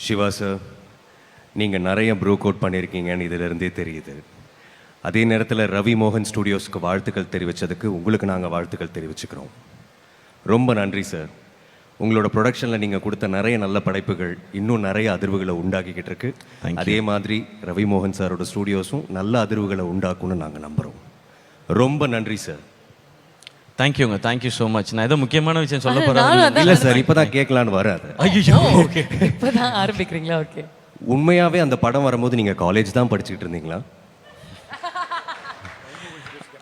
Siva sir, நீங்கள் நிறைய Brook out பண்ணியிருக்கீங்கன்னு இதிலிருந்தே தெரியுது. அதே நேரத்தில் ரவி மோகன் ஸ்டுடியோஸ்க்கு வாழ்த்துக்கள் தெரிவித்ததுக்கு உங்களுக்கு நாங்கள் வாழ்த்துக்கள் தெரிவிச்சுக்கிறோம். ரொம்ப நன்றி சார். உங்களோட ப்ரொடக்ஷனில் நீங்கள் கொடுத்த நிறைய நல்ல படைப்புகள் இன்னும் நிறைய அதிர்வுகளை உண்டாக்கிக்கிட்டு இருக்கு. அதே மாதிரி ரவி மோகன் சாரோட ஸ்டுடியோஸும் நல்ல அதிர்வுகளை உண்டாக்கும்னு நாங்கள் நம்புகிறோம். ரொம்ப நன்றி சார். தேங்க்யூங்க, தேங்க்யூ ஸோ மச். நான் ஏதோ முக்கியமான விஷயம் சொல்ல போகிறேன். இல்லை சார், இப்போ தான் கேட்கலான்னு வராது. ஐயோ, ஓகே, இப்போ தான் ஆரம்பிக்கிறீங்களா? ஓகே. உண்மையாகவே அந்த படம் வரும்போது நீங்கள் காலேஜ் தான் படிச்சுக்கிட்டு இருந்தீங்களா?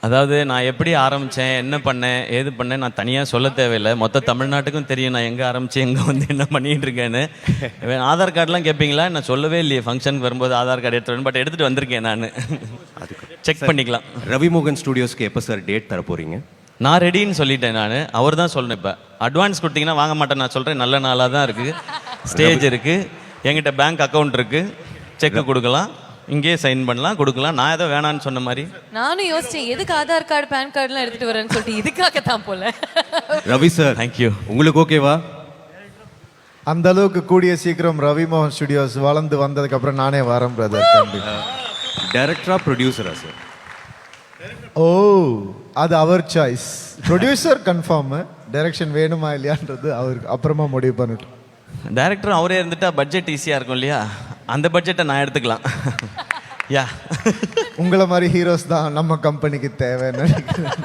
அதாவது நான் எப்படி ஆரம்பித்தேன், என்ன பண்ணேன், ஏது பண்ணேன் நான் தனியாக சொல்ல தேவையில்லை. மொத்த தமிழ்நாட்டுக்கும் தெரியும் நான் எங்கே ஆரம்பித்தேன், எங்கே வந்து என்ன பண்ணிகிட்டு இருக்கேன்னு. ஆதார் கார்டெலாம் கேட்பீங்களா? நான் சொல்லவே இல்லையே ஃபங்க்ஷனுக்கு வரும்போது ஆதார் கார்டு எடுத்துகிட்டு, பட் எடுத்துகிட்டு வந்திருக்கேன் நான். செக் பண்ணிக்கலாம். ரவி மோகன் ஸ்டுடியோஸ்க்கு எப்போ சார் டேட் தர போகிறீங்க? நான் ரெடின்னு சொல்லிட்டேன். நான் அவர் தான் சொல்லணும். இப்போ அட்வான்ஸ் கொடுத்தீங்கன்னா வாங்க மாட்டேன். நான் சொல்கிறேன், நல்ல நாளாக தான் இருக்குது. ஸ்டேஜ் இருக்குது, என்கிட்ட பேங்க் அக்கௌண்ட் இருக்குது, செக்கு கொடுக்கலாம், இங்கேயே சைன் பண்ணலாம், கொடுக்கலாம். நான் ஏதோ வேணான்னு சொன்ன மாதிரி நானும் யோசிச்சேன், எதுக்கு ஆதார் கார்டு பேன் கார்டுலாம் எடுத்துட்டு வரேன்னு சொல்லிட்டு இதுக்காக தான் போல. Ravi sir, thank you. உங்களுக்கு ஓகேவா? அந்த அளவுக்கு கூடிய சீக்கிரம் ரவி மோகன் ஸ்டுடியோஸ் வளர்ந்து வந்ததுக்கு அப்புறம் நானே வரேன் பிரதர். டைரக்டரா ப்ரொடியூசரா சார்? ஓ, அது அவர் சாய்ஸ். ப்ரொடியூசர் கன்ஃபார்ம், டைரக்ஷன் வேணுமா இல்லையான்றது அவருக்கு அப்புறமா முடிவு பண்ணிட்டோம். டைரக்டர் அவரே இருந்துட்டா பட்ஜெட் ஈஸியாக இருக்கும் இல்லையா? அந்த பட்ஜெட்டை நான் எடுத்துக்கலாம். யா, உங்களை மாதிரி ஹீரோஸ் தான் நம்ம கம்பெனிக்கு தேவைன்னு நினைக்கிறேன்.